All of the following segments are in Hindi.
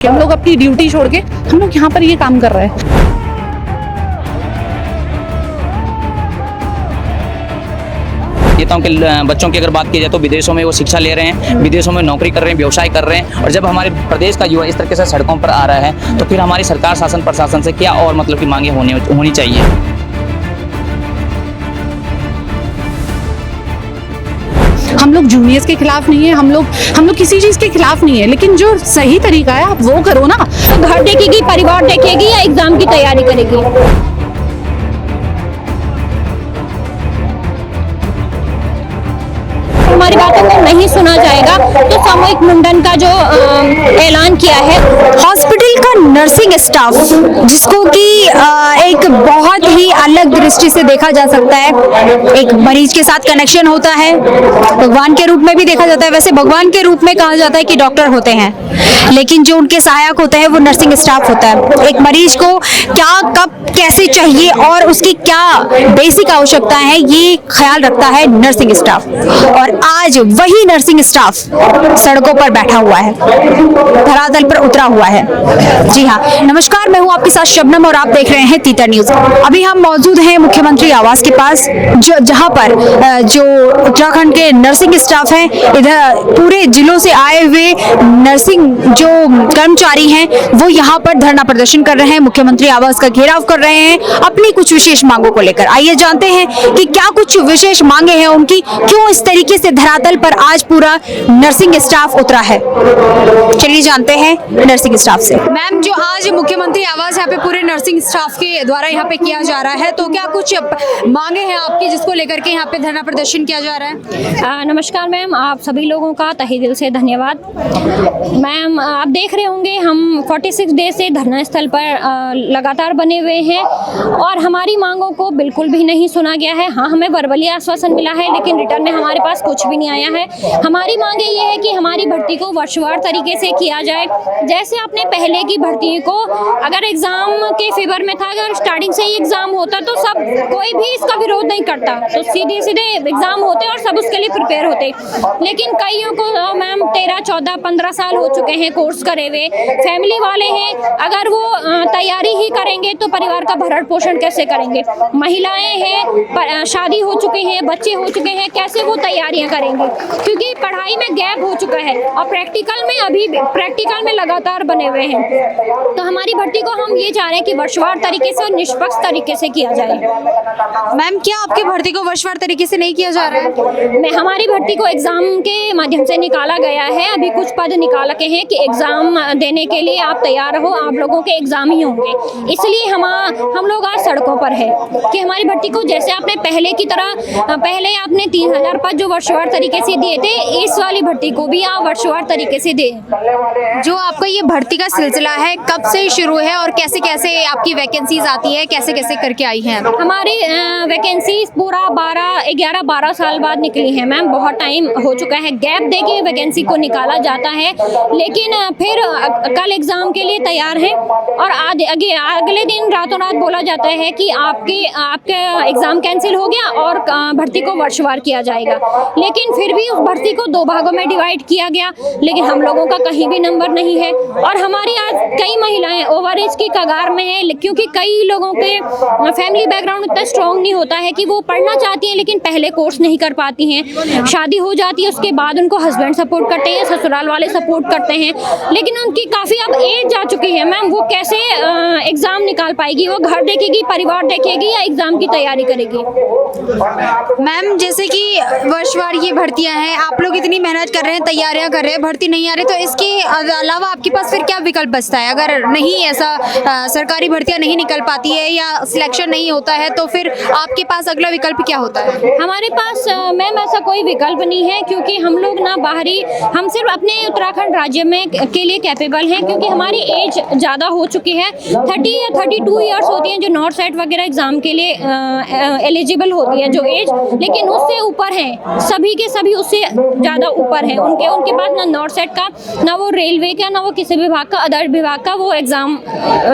हम लोग अपनी ड्यूटी छोड़ के हम लोग यहाँ पर ये काम कर रहे हैं। नेताओं के बच्चों की अगर बात की जाए तो विदेशों में वो शिक्षा ले रहे हैं, विदेशों में नौकरी कर रहे हैं, व्यवसाय कर रहे हैं, और जब हमारे प्रदेश का युवा इस तरीके से सड़कों पर आ रहा है तो फिर हमारी सरकार शासन प्रशासन से क्या और मतलब की मांगे होनी चाहिए। हम लोग जूनियर्स के खिलाफ नहीं है, हम लोग किसी चीज के खिलाफ नहीं है, लेकिन जो सही तरीका है आप वो करो ना। तो घर देखेगी, परिवार देखेगी या एग्जाम की तैयारी करेगी। हमारी बातों को नहीं सुना जाएगा तो सामूहिक मुंडन का जो ऐलान किया है। हॉस्पिटल का नर्सिंग स्टाफ जिसको कि एक बहुत ही अलग दृष्टि से देखा जा सकता है, एक मरीज के साथ कनेक्शन होता है, भगवान के रूप में भी देखा जाता है। वैसे भगवान के रूप में कहा जाता है कि डॉक्टर होते हैं, लेकिन जो उनके सहायक होते हैं वो नर्सिंग स्टाफ होता है। एक मरीज को क्या कब कैसे चाहिए और उसकी क्या बेसिक आवश्यकता है ये ख्याल रखता है नर्सिंग स्टाफ, और आज वही नर्सिंग स्टाफ सड़कों पर बैठा हुआ है, धरातल पर उतरा हुआ है। जी हाँ, नमस्कार, मैं हूँ आपके साथ शबनम और आप देख रहे हैं तीतर न्यूज। अभी हम मौजूद हैं मुख्यमंत्री आवास के पास, जहाँ पर जो उत्तराखंड के नर्सिंग स्टाफ हैं, इधर पूरे जिलों से आए हुए नर्सिंग जो कर्मचारी हैं वो यहाँ पर धरना प्रदर्शन कर रहे हैं, मुख्यमंत्री आवास का घेराव कर रहे हैं अपनी कुछ विशेष मांगों को लेकर। आइए जानते हैं कि क्या कुछ विशेष मांगे हैं उनकी, क्यों इस तरीके से धरातल पर आज पूरा नर्सिंग स्टाफ उतरा है। चलिए जानते हैं नर्सिंग स्टाफ से। मैम, जो आज मुख्यमंत्री आवास यहाँ पे पूरे नर्सिंग स्टाफ के द्वारा यहाँ पे किया जा रहा है, तो क्या कुछ मांगे हैं आपकी जिसको लेकर के यहाँ पे धरना प्रदर्शन किया जा रहा है? नमस्कार मैम, आप सभी लोगों का तहे दिल से धन्यवाद। मैम, आप देख रहे होंगे हम 46 डेज से धरना स्थल पर लगातार बने हुए हैं और हमारी मांगों को बिल्कुल भी नहीं सुना गया है। हाँ, हमें वर्बली आश्वासन मिला है, लेकिन रिटर्न में हमारे पास कुछ भी नहीं आया है। हमारी मांगे ये है कि हमारी भर्ती को वर्षवार तरीके से किया जाए। जैसे आपने पहले की भर्ती को अगर एग्जाम के फेवर में था, अगर स्टार्टिंग से ही एग्जाम होता तो सब कोई भी इसका विरोध नहीं करता, तो सीधे सीधे एग्जाम होते और सब उसके लिए प्रिपेयर होते। लेकिन कईयों को मैम 13, 14, 15 साल हो चुके हैं कोर्स करे हुए, फैमिली वाले हैं, अगर वो तैयारी ही करेंगे तो परिवार का भरण पोषण कैसे करेंगे? महिलाएं हैं, शादी हो चुकी हैं, बच्चे हो चुके हैं, कैसे वो तैयारियां करेंगे? क्योंकि पढ़ाई में गैप हो चुका है और प्रैक्टिकल में लगातार बने हुए हैं। तो हमारी भर्ती को हम ये चाह रहे हैं कि वर्षवार तरीके से और निष्पक्ष तरीके से किया जाए। मैम, क्या आपकी भर्ती को वर्षवार तरीके से नहीं किया जा रहा है? हमारी भर्ती को एग्जाम के माध्यम से निकाला गया है। अभी कुछ पद निकाल के हैं कि एग्जाम देने के लिए आप तैयार हो, आप लोगों के एग्जाम ही होंगे। इसलिए हम लोग आज सड़कों पर है कि हमारी भर्ती को जैसे आपने पहले की तरह, पहले आपने 3000 पद जो वर्षवार तरीके से दिए थे, इस वाली भर्ती को भी आप वर्षवार तरीके से दें। जो आपका ये भर्ती का सिलसिला है कब से शुरू है और कैसे कैसे आपकी वैकेंसीज आती है, कैसे कैसे करके आई हैं? हमारी वैकेंसी पूरा 11-12 साल बाद निकली है मैम। बहुत टाइम हो चुका है, गैप देके वैकेंसी को निकाला जाता है, लेकिन फिर कल एग्जाम के लिए तैयार हैं और अगले दिन रातों रात बोला जाता है कि आपका एग्जाम कैंसिल हो गया और भर्ती को वर्षवार किया जाएगा। लेकिन फिर भी उस भर्ती को 2 भागों में डिवाइड किया गया, लेकिन हम लोगों का कहीं भी नंबर नहीं है। और हमारी आज कई महिलाएं ओवर एज की कगार में है, क्योंकि कई लोगों के फैमिली बैकग्राउंड इतना स्ट्रॉन्ग नहीं होता है कि वो पढ़ना चाहती हैं लेकिन पहले कोर्स नहीं कर पाती हैं। शादी हो जाती है, उसके बाद उनको हस्बैंड सपोर्ट करते हैं, ससुराल वाले सपोर्ट करते हैं, लेकिन उनकी काफ़ी अब एज जा चुकी है मैम। वो कैसे एग्ज़ाम निकाल पाएगी? वो घर देखेगी, परिवार देखेगी या एग्ज़ाम की तैयारी करेगी? मैम, जैसे कि वर्षवार ये भर्तियां हैं, आप लोग इतनी मेहनत कर रहे हैं, तैयारियां कर रहे हैं, भर्ती नहीं आ रही, तो इसके अलावा आपके पास फिर क्या विकल्प बचता है? अगर नहीं ऐसा सरकारी भर्तियां नहीं निकल पाती है या सिलेक्शन नहीं होता है तो फिर आपके पास अगला विकल्प क्या होता है? हमारे पास मैम ऐसा कोई विकल्प नहीं है, क्योंकि हम लोग ना बाहरी, हम सिर्फ अपने उत्तराखंड राज्य में के लिए कैपेबल हैं, क्योंकि हमारी एज ज़्यादा हो चुकी है। 30 या 32 ईयर्स होती हैं जो नॉर्थ साइड वगैरह एग्जाम के लिए एलिजिबल होती है जो एज, लेकिन उससे ऊपर हैं, सभी के सभी उससे ज़्यादा ऊपर हैं। उनके पास ना नॉर्थ साइड का, ना वो रेलवे का, ना वो किसी विभाग का, अदर विभाग विभाग का वो एग्ज़ाम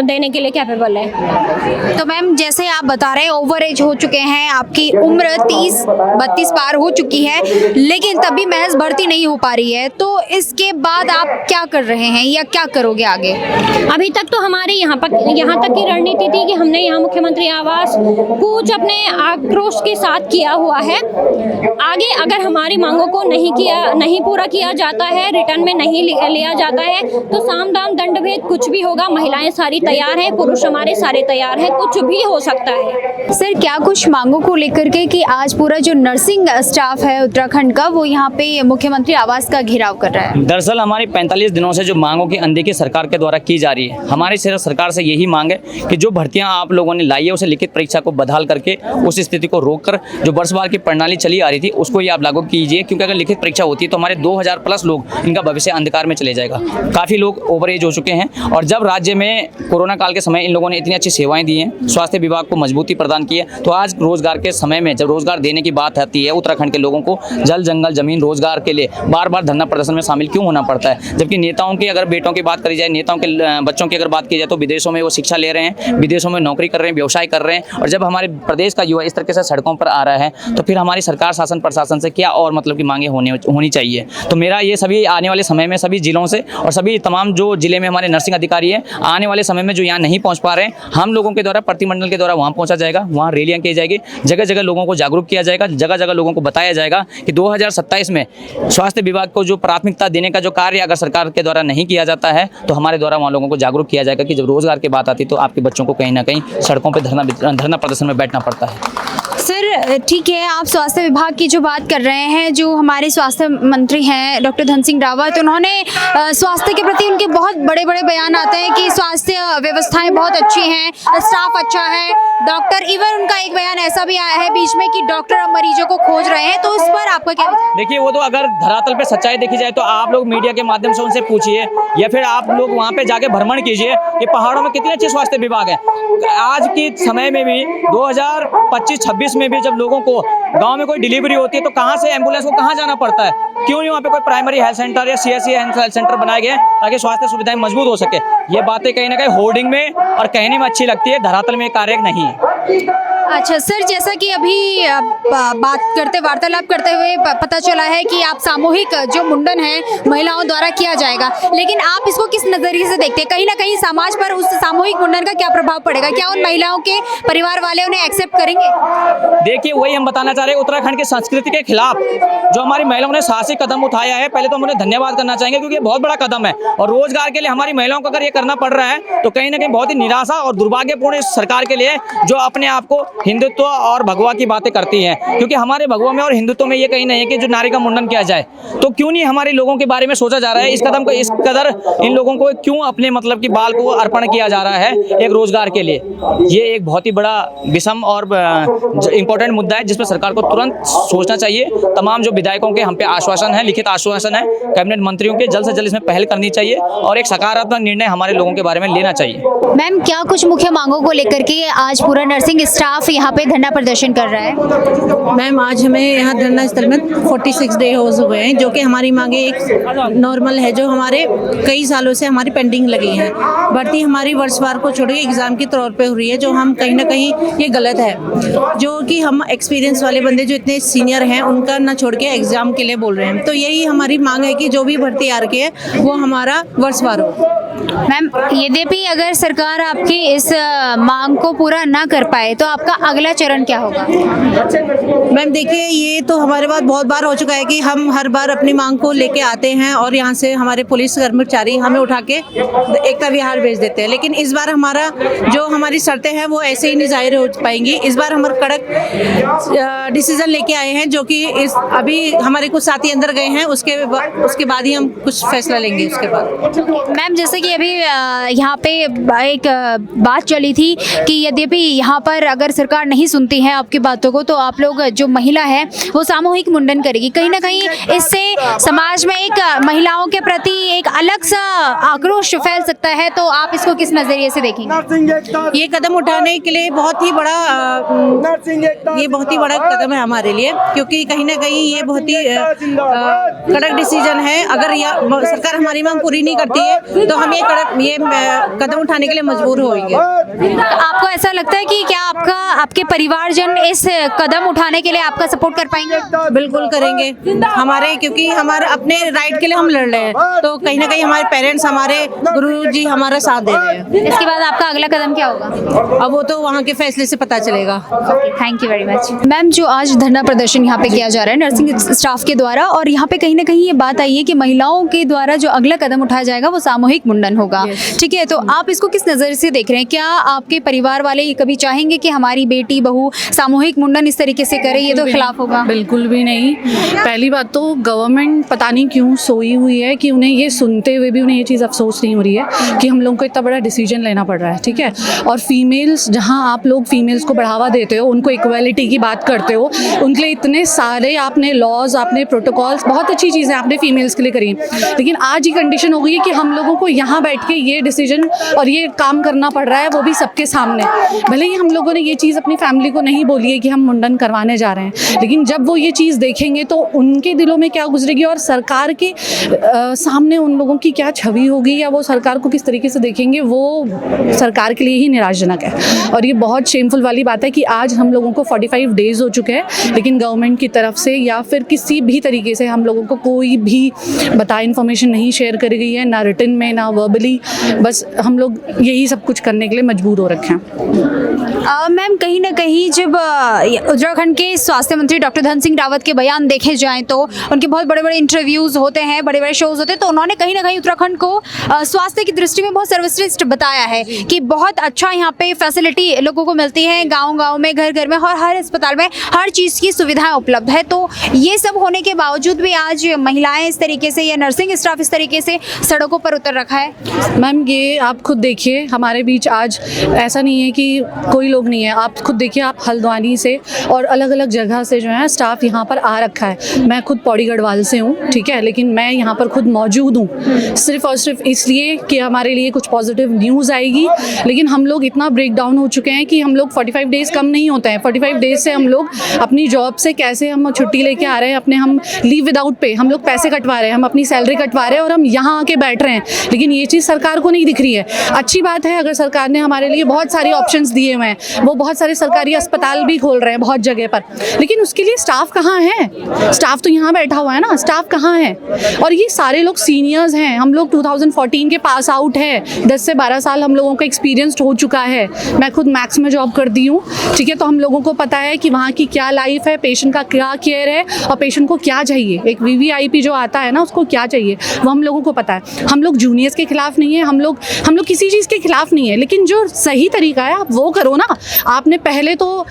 देने के लिए कैपेबल है। तो मैम जैसे आप बता रहे हैं ओवर एज हो चुके हैं, आपकी उम्र 30-32 पार हो चुकी है, लेकिन तभी महज भर्ती नहीं हो पा रही है, तो इसके बाद आप क्या कर रहे हैं या क्या करोगे आगे? अभी तक तो हमारे यहाँ तक की रणनीति थी कि हमने यहाँ मुख्यमंत्री आवास कूच अपने आक्रोश के साथ किया हुआ है। आगे अगर हमारी मांगों को नहीं पूरा किया जाता है, रिटर्न में नहीं लिया जाता है, तो साम दाम दंड भेद कुछ भी होगा। महिलाएं सारी तैयार हैं, पुरुष हमारे सारे तैयार हैं, कुछ भी हो सकता है। सर क्या कुछ मांगों को लेकर के कि आज पूरा जो नर्सिंग स्टाफ है उत्तराखंड का वो यहाँ पे मुख्यमंत्री आवास का घेराव कर रहा है? दरअसल हमारी 45 दिनों से जो मांगों की अनदेखी सरकार के द्वारा की जा रही है, हमारी सिर्फ सरकार से यही मांग है कि जो भर्तियां आप लोगों ने लाई है उसे लिखित परीक्षा को बदहाल करके उस स्थिति को रोककर जो वर्षवार की प्रणाली चली आ रही थी उसको ही आप लागू कीजिए, क्योंकि अगर लिखित परीक्षा होती है तो हमारे 2000 प्लस लोग इनका भविष्य अंधकार में चले जाएगा। काफ़ी लोग ओवर एज हो चुके हैं और जब राज्य में कोरोना काल के समय इन लोगों ने इतनी अच्छी सेवाएं दी हैं, स्वास्थ्य विभाग को मजबूती प्रदान की है, तो आज रोजगार के समय में जब रोजगार देने की बात आती है उत्तराखंड के लोगों को जल जंगल जमीन रोजगार के लिए बार बार धरना प्रदर्शन में शामिल क्यों होना पड़ता है? जबकि नेताओं की अगर बेटों की बात करी जाए, नेताओं के बच्चों की अगर बात की जाए तो विदेशों में वो शिक्षा ले रहे हैं, विदेशों में नौकरी कर रहे हैं, व्यवसाय कर रहे हैं, और जब हमारे प्रदेश का युवा इस तरीके से सड़कों पर आ रहा है तो फिर हमारी सरकार शासन प्रशासन से क्या और मतलब की मांगे होनी चाहिए। तो मेरा ये सभी आने वाले समय में सभी जिलों से और सभी तमाम जो जिले में हमारे नर्सिंग अधिकारी हैं, आने वाले समय में जो यहाँ नहीं पहुँच पा रहे हैं, हम लोगों के द्वारा प्रतिमंडल के द्वारा वहाँ पहुँचा जाएगा, वहाँ रैलियाँ की जाएगी, जगह जगह लोगों को जागरूक किया जाएगा, जगह जगह लोगों को बताया जाएगा कि 2027 में स्वास्थ्य विभाग को जो प्राथमिकता देने का जो कार्य अगर सरकार के द्वारा नहीं किया जाता है तो हमारे द्वारा वहाँ लोगों को जागरूक किया जाएगा कि जब रोजगार की बात आती है तो आपके बच्चों को कहीं ना कहीं सड़कों पर धरना प्रदर्शन में बैठना पड़ता है। सर ठीक है, आप स्वास्थ्य विभाग की जो बात कर रहे हैं, जो हमारे स्वास्थ्य मंत्री हैं डॉक्टर धन सिंह रावत, उन्होंने स्वास्थ्य के प्रति उनके बहुत बड़े बड़े बयान आते हैं कि स्वास्थ्य व्यवस्थाएं बहुत अच्छी हैं, स्टाफ अच्छा है, डॉक्टर, इवन उनका एक बयान ऐसा भी आया है बीच में कि डॉक्टर अब मरीजों को खोज रहे हैं, तो उस पर आपका क्या विचार? देखिए वो तो अगर धरातल पे सच्चाई देखी जाए तो आप लोग मीडिया के माध्यम से उनसे पूछिए या फिर आप लोग वहाँ पे जाके भ्रमण कीजिए कि पहाड़ों में कितने अच्छे स्वास्थ्य विभाग है। आज के समय में भी 2025-26 में भी जब लोगों को गांव में कोई डिलीवरी होती है तो कहां से एम्बुलेंस को कहां जाना पड़ता है? क्यों नहीं वहाँ पे कोई प्राइमरी हेल्थ सेंटर या सीएससी हेल्थ सेंटर बनाए गए ताकि स्वास्थ्य सुविधाएं मजबूत हो सके? ये बातें कहीं ना कहीं होर्डिंग में और कहने में अच्छी लगती है, धरातल में कार्य नहीं है। अच्छा सर, जैसा कि अभी वार्तालाप करते हुए पता चला है कि आप सामूहिक जो मुंडन है महिलाओं द्वारा किया जाएगा, लेकिन आप इसको किस नजरिए से देखते हैं? कहीं ना कहीं समाज पर उस सामूहिक मुंडन का क्या प्रभाव पड़ेगा? क्या उन महिलाओं के परिवार वाले उन्हें एक्सेप्ट करेंगे? देखिए वही हम बताना चाह रहे हैं, उत्तराखंड की संस्कृति के खिलाफ जो हमारी महिलाओं ने साहसिक कदम उठाया है, पहले तो हम उन्हें धन्यवाद करना चाहेंगे क्योंकि ये बहुत बड़ा कदम है और रोजगार के लिए हमारी महिलाओं को अगर ये करना पड़ रहा है तो कहीं ना कहीं बहुत ही निराशा और दुर्भाग्यपूर्ण इस सरकार के लिए जो अपने आप को हिंदुत्व और भगवा की बातें करती है, क्योंकि हमारे भगवा में और हिंदुत्व में ये कहीं नहीं है कि जो नारी का मुंडन किया जाए, तो क्यों नहीं हमारे लोगों के बारे में सोचा जा रहा है? इस कदम को इस कदर इन लोगों को क्यों अपने मतलब की बाल को अर्पण किया जा रहा है एक रोजगार के लिए? ये एक बहुत ही बड़ा विषम और इंपॉर्टेंट मुद्दा है जिस पर सरकार को तुरंत सोचना चाहिए। तमाम जो विधायकों के हम पे आश्वासन है, लिखित आश्वासन है कैबिनेट मंत्रियों के, जल्द से जल्द इसमें पहल करनी चाहिए और एक सकारात्मक निर्णय हमारे लोगों के बारे में लेना चाहिए। मैम क्या कुछ मुख्य मांगों को लेकर के आज पूरा नर्सिंग स्टाफ यहाँ पे धरना प्रदर्शन कर रहा है? मैम आज हमें यहाँ धरना स्थल में 46 डे हो गए हैं, जो कि हमारी मांगे एक नॉर्मल है जो हमारे कई सालों से हमारी पेंडिंग लगी है। भर्ती हमारी वर्षवार को छोड़ के एग्जाम के तौर पे हो रही है, जो हम कहीं ना कहीं ये गलत है, जो कि हम एक्सपीरियंस वाले बंदे जो इतने सीनियर हैं उनका ना छोड़ के एग्जाम के लिए बोल रहे हैं। तो यही हमारी मांग है कि जो भी भर्ती आ रही है वो हमारा वर्षवार हो। मैम यद्यपि अगर सरकार आपकी इस मांग को पूरा ना कर पाए तो आपका अगला चरण क्या होगा? मैम देखिए ये तो हमारे पास बहुत बार हो चुका है कि हम हर बार अपनी मांग को लेके आते हैं और यहाँ से हमारे पुलिस कर्मचारी हमें उठा के एकता विहार भेज देते हैं, लेकिन इस बार हमारा जो हमारी शर्तें हैं वो ऐसे ही नहीं जाहिर हो पाएंगी। इस बार हम कड़क डिसीजन लेके आए हैं, जो कि अभी हमारे कुछ साथी अंदर गए हैं, उसके बाद ही हम कुछ फैसला लेंगे। उसके बाद मैम जैसे कि अभी यहाँ पे एक बात चली थी कि यद्यपि यहाँ पर अगर सरकार नहीं सुनती है आपकी बातों को, तो आप लोग जो महिला है वो सामूहिक मुंडन करेगी। कहीं ना कहीं इससे समाज में एक महिलाओं के प्रति एक अलग सा आक्रोश फैल सकता है, तो आप इसको किस नजरिए से देखेंगे? ये कदम उठाने के लिए बहुत ही बड़ा कदम है हमारे लिए, क्योंकि कहीं ना कहीं ये बहुत ही कड़क डिसीजन है। अगर सरकार हमारी मांग पूरी नहीं करती है तो हम ये कदम उठाने के लिए मजबूर होंगे। आपको ऐसा लगता है कि क्या आपके परिवारजन इस कदम उठाने के लिए आपका सपोर्ट कर पाएंगे? बिल्कुल करेंगे, क्योंकि हमारे अपने राइट के लिए हम लड़ रहे हैं, तो कहीं ना कहीं हमारे पेरेंट्स, हमारे गुरुजी हमारा साथ दे रहे हैं। इसके बाद आपका अगला कदम क्या होगा? अब वो तो वहाँ के फैसले से पता चलेगा। Thank you very much. Ma'am, जो आज धरना प्रदर्शन यहाँ पे किया जा रहा है नर्सिंग स्टाफ के द्वारा, और यहाँ पे कहीं ना कहीं ये बात आई है कि महिलाओं के द्वारा जो अगला कदम उठाया जाएगा वो सामूहिक मुंडन होगा, ठीक है, तो आप इसको किस नज़र से देख रहे हैं? क्या आपके परिवार वाले ये कभी चाहेंगे कि हमारी बेटी बहू सामूहिक मुंडन इस तरीके से करे? ये तो खिलाफ होगा। बिल्कुल भी नहीं। पहली बात तो गवर्नमेंट पता नहीं क्यों सोई हुई है कि उन्हें ये सुनते हुए भी उन्हें ये चीज़ अफसोस नहीं हो रही है कि हम लोगों को इतना बड़ा डिसीजन लेना पड़ रहा है, ठीक है। और फीमेल्स, जहाँ आप लोग फीमेल्स को बढ़ावा देते हो, उनको इक्वालिटी की बात करते हो, उनके लिए इतने सारे आपने लॉज, आपने प्रोटोकॉल्स, बहुत अच्छी चीज़ें आपने फीमेल्स के लिए करी, लेकिन आज ये कंडीशन हो गई है कि हम लोगों को यहाँ बैठ के ये डिसीजन और ये काम करना पड़ रहा है, वो भी सबके सामने। भले ही हम लोगों ने ये चीज़ अपनी फैमिली को नहीं बोली है कि हम मुंडन करवाने जा रहे हैं, लेकिन जब वो ये चीज़ देखेंगे तो उनके दिलों में क्या गुजरेगी और सरकार के सामने उन लोगों की क्या छवि होगी, या वो सरकार को किस तरीके से देखेंगे, वो सरकार के लिए ही निराशजनक है। और ये बहुत शेमफुल वाली बात है कि आज हम लोगों को 45 डेज़ हो चुके हैं, लेकिन गवर्नमेंट की तरफ से या फिर किसी भी तरीके से हम लोगों को कोई भी बताए इन्फॉर्मेशन नहीं शेयर करी गई है, ना रिटन में ना वर्बली। बस हम लोग यही सब कुछ करने के लिए मजबूर हो रखे हैं। मैम, कहीं ना कहीं जब उत्तराखंड के स्वास्थ्य मंत्री डॉक्टर धन सिंह रावत के बयान देखे जाएं तो उनके बहुत बड़े बड़े इंटरव्यूज़ होते हैं, बड़े बड़े शोज़ होते हैं, तो उन्होंने कहीं ना कहीं उत्तराखंड को स्वास्थ्य की दृष्टि में बहुत सर्वश्रेष्ठ बताया है कि बहुत अच्छा यहाँ पे फैसिलिटी लोगों को मिलती है, गाँव-गाँव में, घर-घर में और हर अस्पताल में हर चीज़ की सुविधाएं उपलब्ध है। तो ये सब होने के बावजूद भी आज महिलाएं इस तरीके से या नर्सिंग स्टाफ इस तरीके से सड़कों पर उतर रखा है। मैम, ये आप खुद देखिए, हमारे बीच आज ऐसा नहीं है कि कोई लोग नहीं है। आप खुद देखिए, आप हल्द्वानी से और अलग अलग जगह से जो है स्टाफ यहाँ पर आ रखा है। मैं खुद पौड़ी गढ़वाल से हूँ, ठीक है, लेकिन मैं यहाँ पर खुद मौजूद हूँ सिर्फ और सिर्फ इसलिए कि हमारे लिए कुछ पॉजिटिव न्यूज़ आएगी। लेकिन हम लोग इतना ब्रेक डाउन हो चुके हैं कि हम लोग 45 डेज़ कम नहीं होते हैं। 45 डेज़ से हम लोग अपनी जॉब से कैसे हम छुट्टी लेके आ रहे हैं, अपने हम लीव विदाउट पे, हम लोग पैसे कटवा रहे हैं, हम अपनी सैलरी कटवा रहे हैं और हम यहाँ आके बैठ रहे हैं, लेकिन ये चीज़ सरकार को नहीं दिख रही है। अच्छी बात है अगर सरकार ने हमारे लिए बहुत सारे ऑप्शंस दिए हुए हैं, वो बहुत सारे सरकारी अस्पताल भी खोल रहे हैं बहुत जगह पर, लेकिन उसके लिए स्टाफ कहाँ है? स्टाफ तो यहाँ बैठा हुआ है ना, स्टाफ कहाँ है? और ये सारे लोग सीनियर्स हैं, हम लोग 2014 के पास आउट है, 10 से 12 साल हम लोगों का एक्सपीरियंस हो चुका है। मैं खुद मैक्स में जॉब करती हूँ, ठीक है, तो हम लोगों को पता है कि वहाँ की क्या लाइफ है, पेशेंट का क्या केयर है और पेशेंट को क्या चाहिए। एक VVIP जो आता है ना, उसको क्या चाहिए वो हम लोगों को पता है। हम लोग जूनियर्स के खिलाफ नहीं है, हम लोग किसी चीज़ के खिलाफ नहीं है, लेकिन जो सही तरीका है आप वो करो ना। आपने पहले तो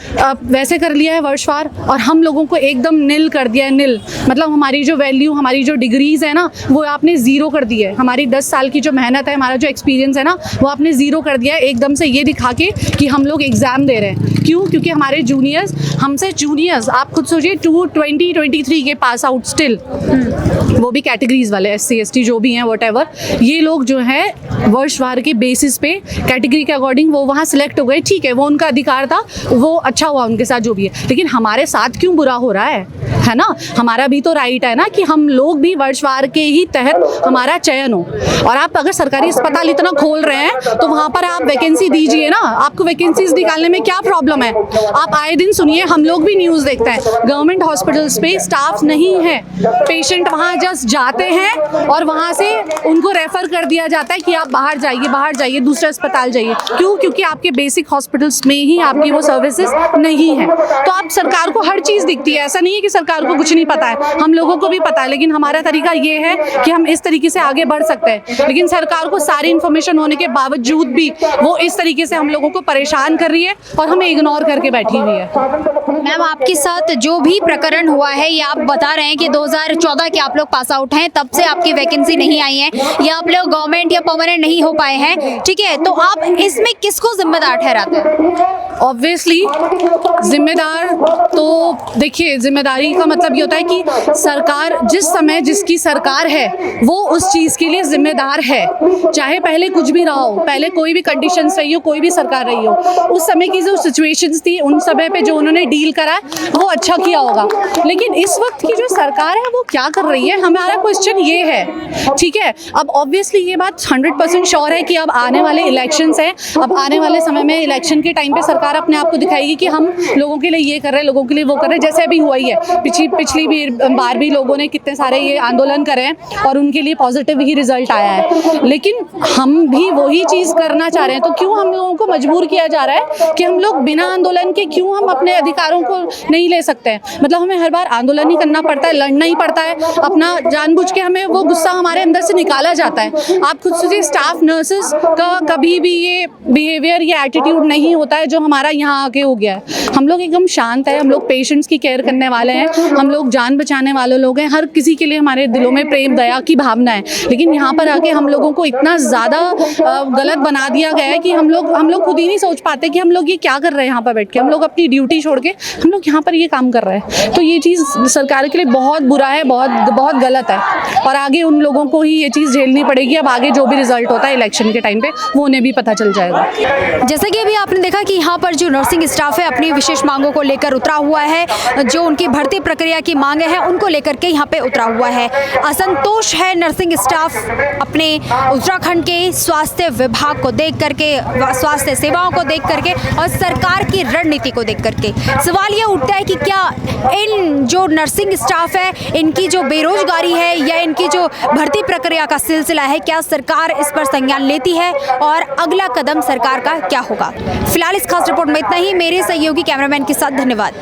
वैसे कर लिया है वर्षवार और हम लोगों को एकदम नील कर दिया है। नील मतलब हमारी जो वैल्यू, हमारी जो डिग्रीज़ है ना, वो आपने ज़ीरो कर दी है। हमारी 10 साल की जो मेहनत है, हमारा जो एक्सपीरियंस है ना, वो आपने ज़ीरो कर दिया है एकदम से ये दिखा के कि हम लोग एग्ज़ाम दे रहे हैं। क्यों? क्योंकि हमारे जूनियर्स हमसे जूनियर्स, आप खुद सोचिए, 2023 के पास आउट स्टिल, वो भी कैटेगरीज वाले SC ST जो भी हैं व्हाटएवर, ये लोग जो है वर्षवार के बेसिस पे कैटेगरी के अकॉर्डिंग वो वहाँ सिलेक्ट हो गए। ठीक है, वो उनका अधिकार था, वो अच्छा हुआ उनके साथ जो भी है, लेकिन हमारे साथ क्यों बुरा हो रहा है ना? हमारा भी तो राइट है ना कि हम लोग भी वर्षवार के ही तहत हमारा चयन हो। और आप अगर सरकारी अस्पताल इतना खोल रहे हैं तो वहाँ पर आप वैकेंसी दीजिए ना। आपको वैकेंसीज निकालने में क्या प्रॉब्लम है? आप आए दिन सुनिए, हम लोग भी न्यूज़ देखते हैं, गवर्नमेंट हॉस्पिटल्स पे स्टाफ नहीं है, पेशेंट वहाँ जस्ट जाते हैं और वहाँ से उनको रेफर कर दिया जाता है कि आप बाहर जाइए, दूसरे अस्पताल जाइए। क्यों? क्योंकि आपके बेसिक हॉस्पिटल्स में ही आपकी वो सर्विसेज नहीं है। तो आप सरकार को हर चीज़ दिखती है, ऐसा नहीं है कि सरकार को कुछ नहीं पता है, हम लोगों को भी पता है, लेकिन हमारा तरीका ये है कि हम इस तरीके से आगे बढ़ सकते हैं। लेकिन सरकार को सारी इन्फॉर्मेशन होने के बावजूद भी वो इस तरीके से हम लोगों को परेशान कर रही है और हमें इग्नोर करके बैठी हुई है। मैम, आपके साथ जो भी प्रकरण हुआ है, ये आप बता रहे हैं कि 2014 के आप लोग पास आउट हैं, तब से आपकी वैकेंसी नहीं आई है या आप लोग गवर्नमेंट या परमानेंट नहीं हो पाए हैं, ठीक है, तो आप इसमें किसको जिम्मेदार ठहराते हैं? ऑब्वियसली जिम्मेदार तो देखिए, जिम्मेदारी का मतलब ये होता है कि सरकार जिस समय जिसकी सरकार है वो उस चीज़ के लिए जिम्मेदार है, चाहे पहले कुछ भी रहा हो, पहले कोई भी कंडीशंस रही हो, कोई भी सरकार रही हो, उस समय की जो सिचुएशंस थी उन समय पे जो उन्होंने डील करा वो अच्छा किया होगा। लेकिन इस वक्त की जो सरकार है वो क्या कर रही है, हमारा क्वेश्चन ये है, ठीक है। अब ऑब्वियसली ये बात 100% श्योर है कि अब आने वाले इलेक्शंस हैं, अब आने वाले समय में इलेक्शन के टाइम पे सरकार अपने आप को दिखाएगी कि हम लोगों के लिए ये कर रहे हैं, लोगों के लिए वो कर रहे हैं, जैसे अभी हुआ ही है। पिछली भी बार भी लोगों ने कितने सारे ये आंदोलन करे हैं और उनके लिए पॉजिटिव ही रिजल्ट आया है। लेकिन हम भी वही चीज़ करना चाह रहे हैं, तो क्यों हम लोगों को मजबूर किया जा रहा है कि हम लोग बिना आंदोलन के क्यों हम अपने अधिकारों को नहीं ले सकते हैं? मतलब हमें हर बार आंदोलन ही करना पड़ता है, लड़ना ही पड़ता है, अपना जानबूझ के हमें वो गुस्सा हमारे अंदर से निकाला जाता है। आप खुद सोचिए, स्टाफ नर्सेस का कभी भी ये बिहेवियर, ये एटीट्यूड नहीं होता है जो हमारा यहाँ आके हो गया है। हम लोग एकदम शांत है, हम लोग पेशेंट्स की केयर करने वाले हैं, हम लोग जान बचाने वाले लोग हैं, हर किसी के लिए हमारे दिलों में प्रेम दया की भावना है। लेकिन यहाँ पर आके हम लोगों को इतना ज़्यादा गलत बना दिया गया है कि हम लोग खुद ही नहीं सोच पाते कि हम लोग ये क्या कर रहे हैं यहाँ पर बैठ के। हम लोग अपनी ड्यूटी छोड़ के हम लोग यहाँ पर ये काम कर रहे हैं, तो ये चीज़ सरकार के लिए बहुत बुरा है, बहुत गलत है, और आगे उन लोगों को ही ये चीज़ झेलनी पड़ेगी। अब आगे जो भी रिजल्ट होता है इलेक्शन के टाइम पे वो उन्हें भी पता चल जाएगा। जैसे कि अभी आपने देखा कि यहाँ पर जो नर्सिंग स्टाफ है अपनी विशेष मांगों को लेकर उतरा हुआ है, जो उनकी भर्ती प्रक्रिया की मांगे हैं उनको लेकर के यहाँ पे उतरा हुआ है। असंतोष है नर्सिंग स्टाफ अपने उत्तराखंड के स्वास्थ्य विभाग को देख करके, स्वास्थ्य सेवाओं को देख करके और सरकार की रणनीति को देख करके। सवाल ये उठता है कि क्या इन जो नर्सिंग स्टाफ है इनकी जो बेरोजगारी है या इनकी जो भर्ती प्रक्रिया का सिलसिला है, क्या सरकार इस पर संज्ञान लेती है और अगला कदम सरकार का क्या होगा? फिलहाल इस खास रिपोर्ट में इतना ही। मेरे सहयोगी कैमरामैन के साथ धन्यवाद।